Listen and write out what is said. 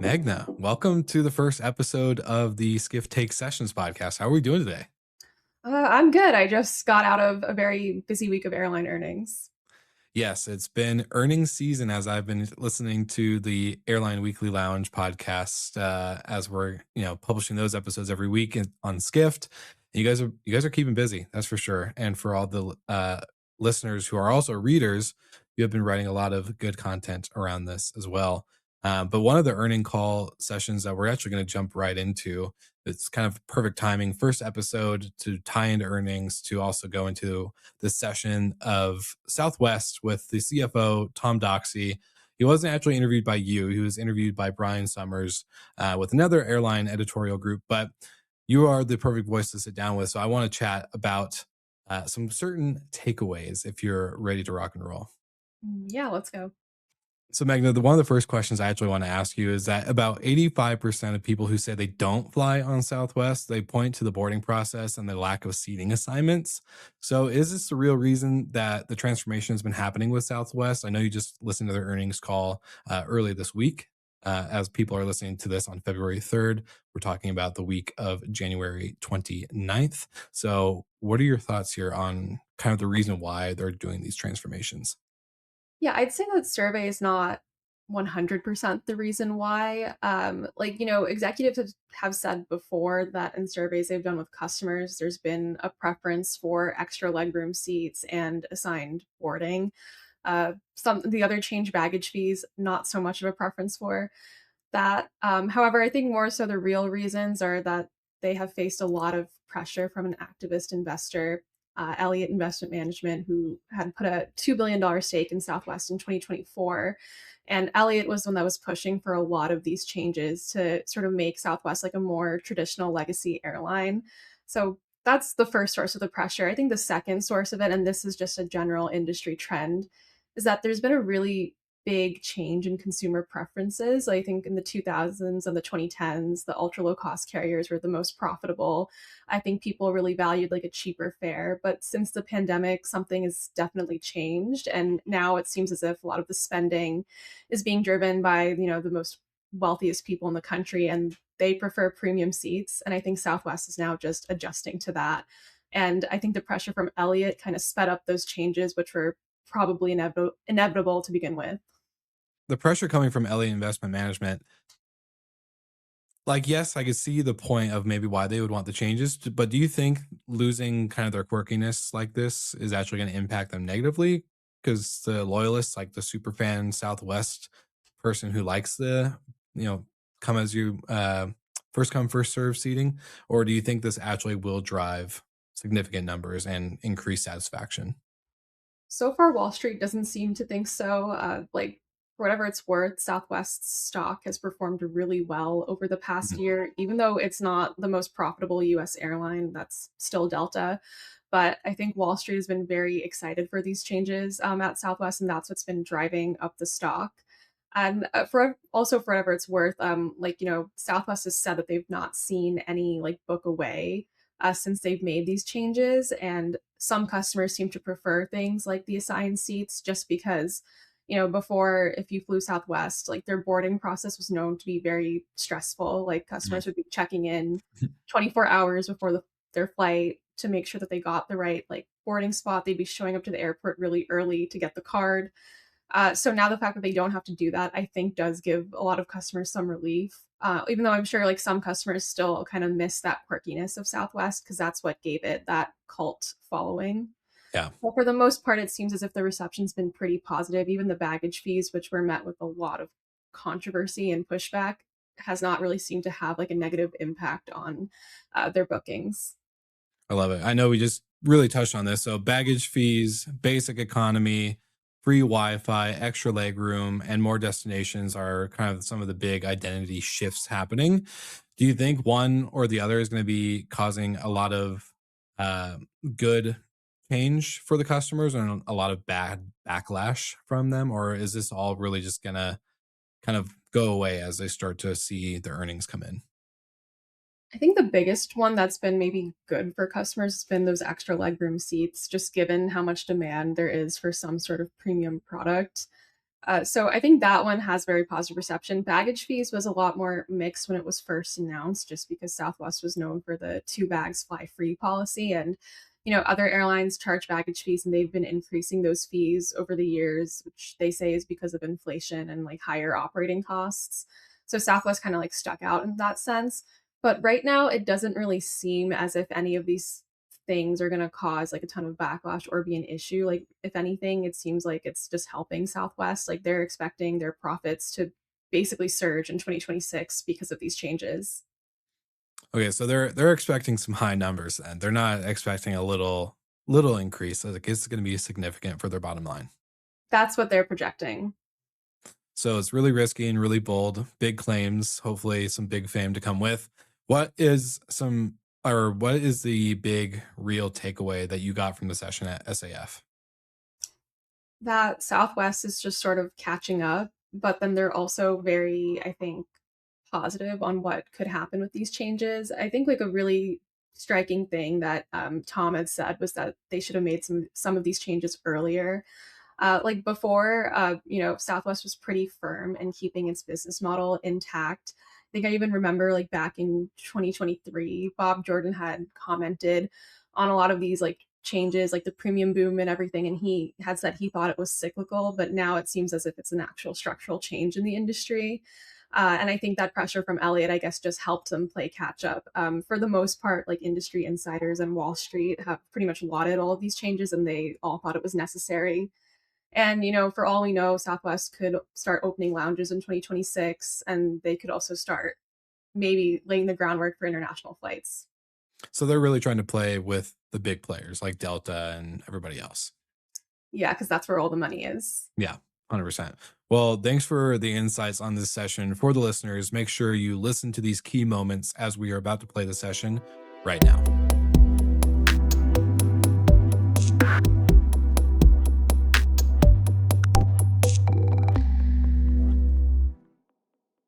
Meghna, welcome to the first episode of the Skift Take Sessions podcast. How are we doing today? I'm good. I just got out of a very busy week of airline earnings. Yes, it's been earnings season as I've been listening to the Airline Weekly Lounge podcast as we're publishing those episodes every week on Skift. And you guys are keeping busy, that's for sure. And for all the listeners who are also readers, you have been writing a lot of good content around this as well. But one of the earning call sessions that we're actually going to jump right into, it's kind of perfect timing. First episode to tie into earnings to also go into this session of Southwest with the CFO, Tom Doxey. He wasn't actually interviewed by you. He was interviewed by Brian Summers with another airline editorial group, but you are the perfect voice to sit down with. So I want to chat about some certain takeaways if you're ready to rock and roll. Yeah, let's go. So, Meghna, one of the first questions I actually want to ask you is that about 85% of people who say they don't fly on Southwest, they point to the boarding process and the lack of seating assignments. So, is this the real reason that the transformation has been happening with Southwest? I know you just listened to their earnings call early this week. As people are listening to this on February 3rd, we're talking about the week of January 29th. So, what are your thoughts here on kind of the reason why they're doing these transformations? Yeah, I'd say that survey is not 100% the reason why. Executives have said before that in surveys they've done with customers, there's been a preference for extra legroom seats and assigned boarding. Some the other change baggage fees, not so much of a preference for that. However, I think more so the real reasons are that they have faced a lot of pressure from an activist investor, Elliott Investment Management, who had put a $2 billion stake in Southwest in 2024. And Elliott was the one that was pushing for a lot of these changes to sort of make Southwest like a more traditional legacy airline. So that's the first source of the pressure. I think the second source of it, and this is just a general industry trend, is that there's been a really big change in consumer preferences. I think in the 2000s and the 2010s, the ultra low cost carriers were the most profitable. I think people really valued like a cheaper fare. But since the pandemic, something has definitely changed. And now it seems as if a lot of the spending is being driven by, the most wealthiest people in the country, and they prefer premium seats. And I think Southwest is now just adjusting to that. And I think the pressure from Elliott kind of sped up those changes, which were probably inevitable to begin with. The pressure coming from Elliott Investment Management, like, yes, I could see the point of maybe why they would want the changes, but do you think losing kind of their quirkiness like this is actually going to impact them negatively? Because the loyalists, like the super fan Southwest person who likes the, you know, come as you first come first serve seating, or do you think this actually will drive significant numbers and increase satisfaction? So far, Wall Street doesn't seem to think so. For whatever it's worth, Southwest's stock has performed really well over the past Mhm. year, even though it's not the most profitable US airline, that's still Delta. But I think Wall Street has been very excited for these changes at Southwest, and that's what's been driving up the stock. And for whatever it's worth, Southwest has said that they've not seen any like book away since they've made these changes. And some customers seem to prefer things like the assigned seats just because, before if you flew Southwest, like their boarding process was known to be very stressful. Like customers would be checking in 24 hours before their flight to make sure that they got the right like boarding spot. They'd be showing up to the airport really early to get the card. So now the fact that they don't have to do that, I think, does give a lot of customers some relief. Even though I'm sure like some customers still kind of miss that quirkiness of Southwest because that's what gave it that cult following. Yeah. But for the most part, it seems as if the reception's been pretty positive. Even the baggage fees, which were met with a lot of controversy and pushback, has not really seemed to have like a negative impact on their bookings. I love it. I know we just really touched on this. So baggage fees, basic economy, free Wi-Fi, extra leg room, and more destinations are kind of some of the big identity shifts happening. Do you think one or the other is going to be causing a lot of uh, good change for the customers and a lot of bad backlash from them, or is this all really just going to kind of go away as they start to see the earnings come in? I think the biggest one that's been maybe good for customers has been those extra legroom seats, just given how much demand there is for some sort of premium product. So I think that one has very positive reception. Baggage fees was a lot more mixed when it was first announced, just because Southwest was known for the two bags fly free policy, and other airlines charge baggage fees, and they've been increasing those fees over the years, which they say is because of inflation and like higher operating costs. So Southwest kind of like stuck out in that sense. But right now, it doesn't really seem as if any of these things are going to cause like a ton of backlash or be an issue. Like, if anything, it seems like it's just helping Southwest. Like, they're expecting their profits to basically surge in 2026 because of these changes. Okay, so they're expecting some high numbers then. They're not expecting a little increase. Like it's going to be significant for their bottom line. That's what they're projecting. So it's really risky and really bold, big claims, hopefully some big fame to come with. What is some or what is the big real takeaway that you got from the session at SAF? That Southwest is just sort of catching up, but then they're also very, I think, positive on what could happen with these changes. I think like a really striking thing that Tom had said was that they should have made some of these changes earlier. Like before, Southwest was pretty firm in keeping its business model intact. I think I even remember like back in 2023, Bob Jordan had commented on a lot of these like changes, like the premium boom and everything, and he had said he thought it was cyclical, but now it seems as if it's an actual structural change in the industry. And I think that pressure from Elliott, I guess, just helped them play catch up. For the most part, like industry insiders and Wall Street have pretty much lauded all of these changes, and they all thought it was necessary. And, for all we know, Southwest could start opening lounges in 2026, and they could also start maybe laying the groundwork for international flights. So they're really trying to play with the big players like Delta and everybody else. Yeah, because that's where all the money is. Yeah, 100%. Well, thanks for the insights on this session. For the listeners, make sure you listen to these key moments as we are about to play the session right now.